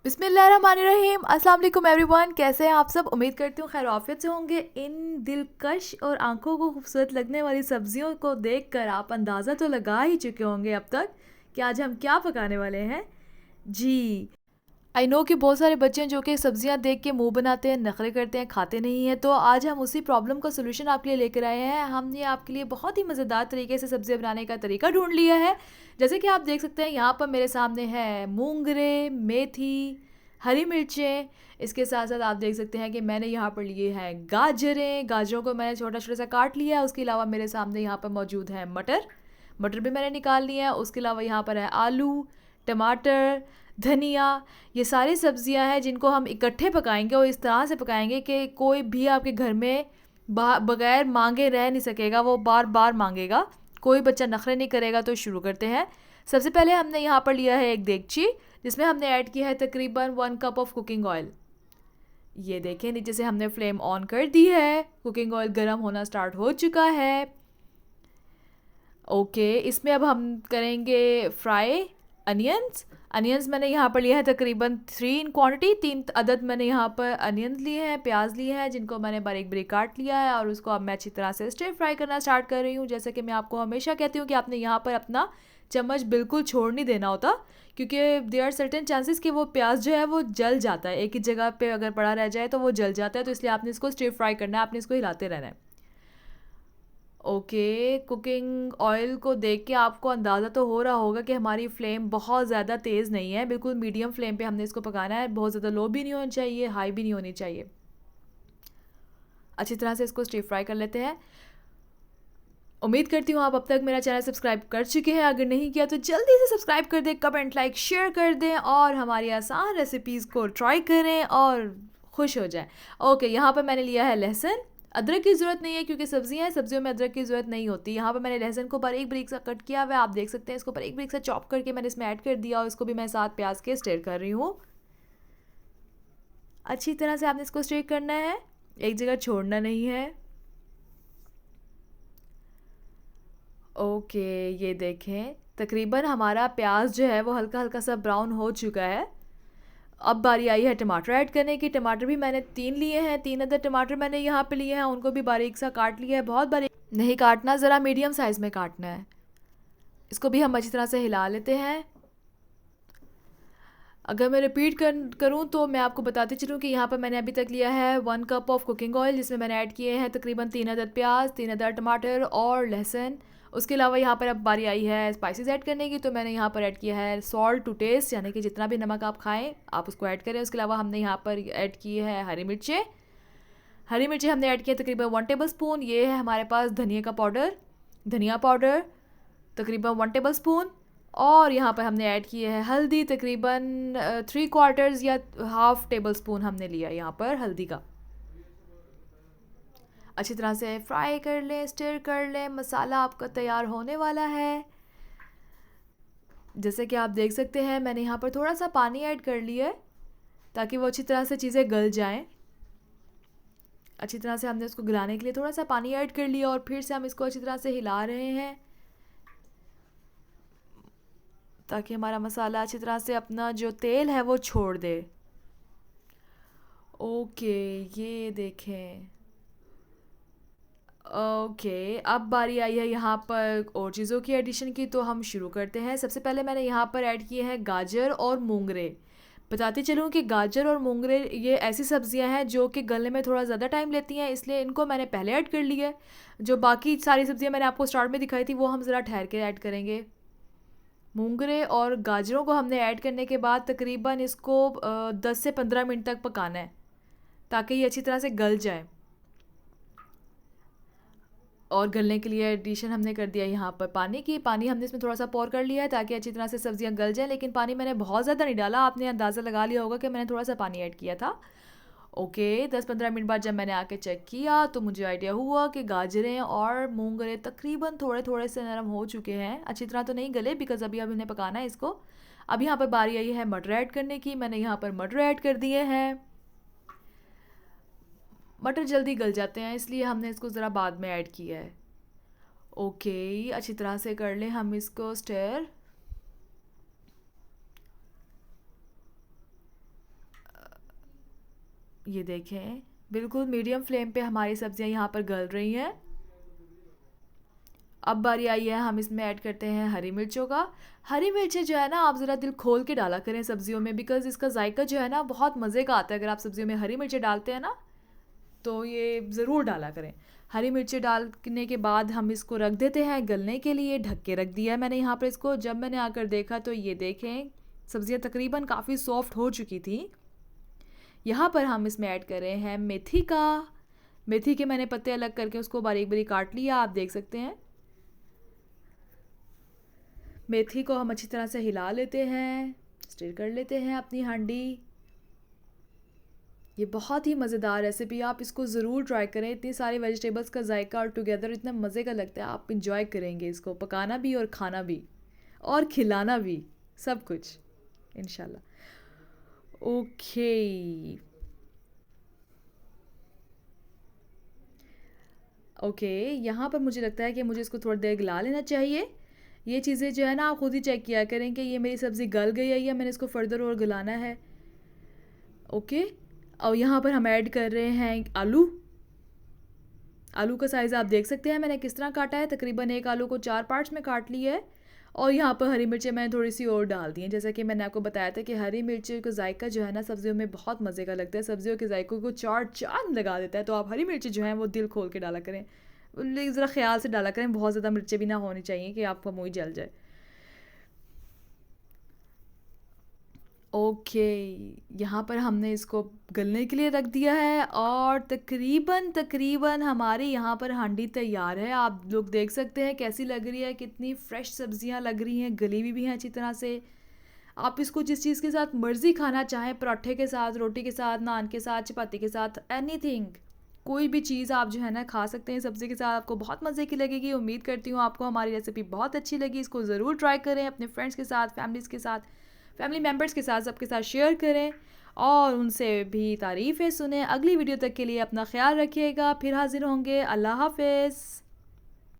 बिस्मिल्लाहिर्रहमानिर्रहीम। अस्सलाम वालेकुम एवरीवन, कैसे हैं आप सब। उम्मीद करती हूँ खैर आफियत से होंगे। इन दिलकश और आंखों को खूबसूरत लगने वाली सब्जियों को देखकर आप अंदाज़ा तो लगा ही चुके होंगे अब तक कि आज हम क्या पकाने वाले हैं। जी, आई नो कि बहुत सारे बच्चे हैं जो कि सब्जियां देख के मुंह बनाते हैं, नखरे करते हैं, खाते नहीं हैं। तो आज हम उसी प्रॉब्लम का सोल्यूशन आपके लिए लेकर आए हैं। हमने आपके लिए बहुत ही मज़ेदार तरीके से सब्जियां बनाने का तरीका ढूंढ लिया है। जैसे कि आप देख सकते हैं यहाँ पर मेरे सामने है मूंगरे, मेथी, हरी मिर्चें। इसके साथ साथ आप देख सकते हैं कि मैंने यहाँ पर लिए हैं गाजरें। गाजरों को मैंने छोटा छोटा सा काट लिया है। उसके अलावा मेरे सामने यहाँ पर मौजूद है मटर। मटर भी मैंने निकाल लिए हैं। उसके अलावा यहाँ पर है आलू, टमाटर, धनिया। ये सारी सब्जियां हैं जिनको हम इकट्ठे पकाएंगे और इस तरह से पकाएंगे कि कोई भी आपके घर में बगैर मांगे रह नहीं सकेगा, वो बार बार मांगेगा। कोई बच्चा नखरे नहीं करेगा। तो शुरू करते हैं। सबसे पहले हमने यहाँ पर लिया है एक देगची, जिसमें हमने ऐड किया है तकरीबन 1 कप ऑफ कुकिंग ऑयल। ये देखें, नीचे से हमने फ्लेम ऑन कर दी है। कुकिंग ऑयल गर्म होना स्टार्ट हो चुका है। ओके, इसमें अब हम करेंगे फ्राई अनियंस। अनियंस मैंने यहाँ पर लिया है तकरीबन 3 इन क्वांटिटी। 3 अदद मैंने यहाँ पर अनियंस लिए हैं, प्याज लिए हैं, जिनको मैंने बारीक बारीक काट लिया है। और उसको अब मैं अच्छी तरह से स्टर फ्राई करना स्टार्ट कर रही हूँ। जैसे कि मैं आपको हमेशा कहती हूँ कि आपने यहाँ पर अपना चम्मच बिल्कुल छोड़ नहीं देना होता, क्योंकि देर आर सर्टेन चांसेस कि वो प्याज जो है वो जल जाता है। एक ही जगह पे अगर पड़ा रह जाए तो वो जल जाता है। तो इसलिए आपने इसको स्टर फ्राई करना है, आपने इसको हिलाते रहना है। ओके, कुकिंग ऑयल को देख के आपको अंदाज़ा तो हो रहा होगा कि हमारी फ्लेम बहुत ज़्यादा तेज़ नहीं है। बिल्कुल मीडियम फ्लेम पे हमने इसको पकाना है। बहुत ज़्यादा लो भी नहीं होनी चाहिए, हाई भी नहीं होनी चाहिए। अच्छी तरह से इसको स्टर फ्राई कर लेते हैं। उम्मीद करती हूँ आप अब तक मेरा चैनल सब्सक्राइब कर चुके हैं। अगर नहीं किया तो जल्दी से सब्सक्राइब कर दें, कमेंट लाइक शेयर कर दें और हमारी आसान रेसिपीज़ को ट्राई करें और खुश हो जाएं। ओके, यहाँ पर मैंने लिया है लहसुन। अदरक की ज़रूरत नहीं है क्योंकि सब्जियां हैं, सब्जियों में अदरक की ज़रूरत नहीं होती। यहाँ पर मैंने लहसुन को बारीक बारीक सा कट किया हुआ है। आप देख सकते हैं, इसको बारीक बारीक सा चॉप करके मैंने इसमें ऐड कर दिया और इसको भी मैं साथ प्याज के स्टर कर रही हूँ। अच्छी तरह से आपने इसको स्टर करना है, एक जगह छोड़ना नहीं है। ओके, ये देखें, तकरीबन हमारा प्याज जो है वो हल्का हल्का सा ब्राउन हो चुका है। अब बारी आई है टमाटर ऐड करने की। टमाटर भी मैंने 3 लिए हैं। 3 अदर टमाटर मैंने यहाँ पे लिए हैं, उनको भी बारीक सा काट लिया है। बहुत बारीक नहीं काटना, ज़रा मीडियम साइज़ में काटना है। इसको भी हम अच्छी तरह से हिला लेते हैं। अगर मैं रिपीट करूँ तो मैं आपको बताती चलूँ कि यहाँ पर मैंने अभी तक लिया है 1 कप ऑफ कुकिंग ऑयल, जिसमें मैंने ऐड किए हैं तकरीबन 3 अदद प्याज, 3 अदर टमाटर और लहसुन। उसके अलावा यहाँ पर अब बारी आई है स्पाइसेस ऐड करने की। तो मैंने यहाँ पर ऐड किया है सॉल्ट टू टेस्ट, यानी कि जितना भी नमक आप खाएं आप उसको ऐड करें। उसके अलावा हमने यहाँ पर ऐड की है हरी मिर्चें। हरी मिर्ची हमने ऐड किया तकरीबन 1 टेबल स्पून। ये है हमारे पास धनिया का पाउडर, धनिया पाउडर तकरीबन 1 टेबल स्पून। और यहाँ पर हमने ऐड किए है हल्दी, तकरीबन 3/4 या ½ टेबल स्पून हमने लिया यहाँ पर हल्दी का। अच्छी तरह से फ्राई कर लें, स्टर कर लें। मसाला आपका तैयार होने वाला है। जैसे कि आप देख सकते हैं, मैंने यहाँ पर थोड़ा सा पानी ऐड कर लिया है ताकि वो अच्छी तरह से चीज़ें गल जाएं। अच्छी तरह से हमने उसको गलाने के लिए थोड़ा सा पानी ऐड कर लिया और फिर से हम इसको अच्छी तरह से हिला रहे हैं ताकि हमारा मसाला अच्छी तरह से अपना जो तेल है वो छोड़ दे। ओके, ये देखें। ओके, अब बारी आई है यहाँ पर और चीज़ों की एडिशन की। तो हम शुरू करते हैं। सबसे पहले मैंने यहाँ पर ऐड किए हैं गाजर और मूंगरे। बताती चलूँ कि गाजर और मूंगरे ये ऐसी सब्जियां हैं जो कि गलने में थोड़ा ज़्यादा टाइम लेती हैं, इसलिए इनको मैंने पहले ऐड कर लिया है। जो बाकी सारी सब्जियां मैंने आपको स्टार्ट में दिखाई थी वो हम ज़रा ठहर के ऐड करेंगे। मूंगरे और गाजरों को हमने ऐड करने के बाद तकरीबन इसको 10 से 15 मिनट तक पकाना है ताकि ये अच्छी तरह से गल जाए। और गलने के लिए एडिशन हमने कर दिया यहाँ पर पानी की। पानी हमने इसमें थोड़ा सा पोर कर लिया है ताकि अच्छी तरह से सब्जियाँ गल जाएं, लेकिन पानी मैंने बहुत ज़्यादा नहीं डाला। आपने अंदाज़ा लगा लिया होगा कि मैंने थोड़ा सा पानी ऐड किया था। ओके, 10-15 मिनट बाद जब मैंने आके चेक किया तो मुझे आइडिया हुआ कि गाजरें और मूंगरे तकरीबन थोड़े थोड़े से नरम हो चुके हैं। अच्छी तरह तो नहीं गले बिकॉज अभी अभी उन्हें पकाना है इसको। अब यहाँ पर बारी आई है मटर ऐड करने की। मैंने यहाँ पर मटर ऐड कर दिए हैं। मटर जल्दी गल जाते हैं इसलिए हमने इसको ज़रा बाद में ऐड किया है। ओके, अच्छी तरह से कर लें हम इसको स्टर। ये देखें बिल्कुल मीडियम फ्लेम पे हमारी सब्जियां यहाँ पर गल रही हैं। अब बारी आई है, हम इसमें ऐड करते हैं हरी मिर्चों का। हरी मिर्चें जो है ना आप ज़रा दिल खोल के डाला करें सब्जियों में, बिकॉज़ इसका जायका जो है ना बहुत मज़े का आता है। अगर आप सब्जियों में हरी मिर्चें डालते हैं ना तो ये ज़रूर डाला करें। हरी मिर्चें डालने के बाद हम इसको रख देते हैं गलने के लिए, ढक के रख दिया है मैंने यहाँ पर इसको। जब मैंने आकर देखा तो ये देखें सब्जियाँ तकरीबन काफ़ी सॉफ्ट हो चुकी थी। यहाँ पर हम इसमें ऐड कर रहे हैं मेथी का। मेथी के मैंने पत्ते अलग करके उसको बारीक बारीक काट लिया, आप देख सकते हैं। मेथी को हम अच्छी तरह से हिला लेते हैं, स्टिर कर लेते हैं अपनी हांडी। ये बहुत ही मज़ेदार रेसिपी, आप इसको ज़रूर ट्राई करें। इतनी सारी वेजिटेबल्स का जायका और टुगेदर इतना मज़े का लगता है, आप इंजॉय करेंगे इसको पकाना भी और खाना भी और खिलाना भी, सब कुछ इंशाल्लाह। ओके, यहाँ पर मुझे लगता है कि मुझे इसको थोड़ी देर गला लेना चाहिए। ये चीज़ें जो है ना आप खुद ही चेक किया करें कि ये मेरी सब्ज़ी गल गई है या मैंने इसको फर्दर और गलाना है। ओके, और यहाँ पर हम ऐड कर रहे हैं आलू। आलू का साइज़ आप देख सकते हैं मैंने किस तरह काटा है। तकरीबन एक आलू को 4 पार्ट्स में काट लिया है। और यहाँ पर हरी मिर्चें मैंने थोड़ी सी और डाल दी हैं। जैसा कि मैंने आपको बताया था कि हरी मिर्चें का जायका जो है ना सब्जियों में बहुत मज़े का लगता है, सब्जियों के जायकों को चार चांद लगा देता है। तो आप हरी मिर्चें जो हैं वो दिल खोल के डाला करें, लेकिन ज़रा ख्याल से डाला करें, बहुत ज़्यादा मिर्चें भी ना होनी चाहिए कि आपका मुँह जल जाए। ओके, यहाँ पर हमने इसको गलने के लिए रख दिया है और तकरीबन हमारी यहाँ पर हांडी तैयार है। आप लोग देख सकते हैं कैसी लग रही है, कितनी फ़्रेश सब्जियाँ लग रही हैं, गली हुई भी हैं अच्छी तरह से। आप इसको जिस चीज़ के साथ मर्ज़ी खाना चाहें, पराठे के साथ, रोटी के साथ, नान के साथ, चपाती के साथ, एनीथिंग, कोई भी चीज़ आप जो है ना खा सकते हैं सब्ज़ी के साथ, आपको बहुत मज़े की लगेगी। उम्मीद करती हूँ आपको हमारी रेसिपी बहुत अच्छी लगी। इसको ज़रूर ट्राई करें, अपने फ्रेंड्स के साथ, फैमिली मेम्बर्स के साथ, सबके साथ शेयर करें और उनसे भी तारीफ़ें सुनें। अगली वीडियो तक के लिए अपना ख्याल रखिएगा, फिर हाज़िर होंगे। अल्लाह हाफ़िज़।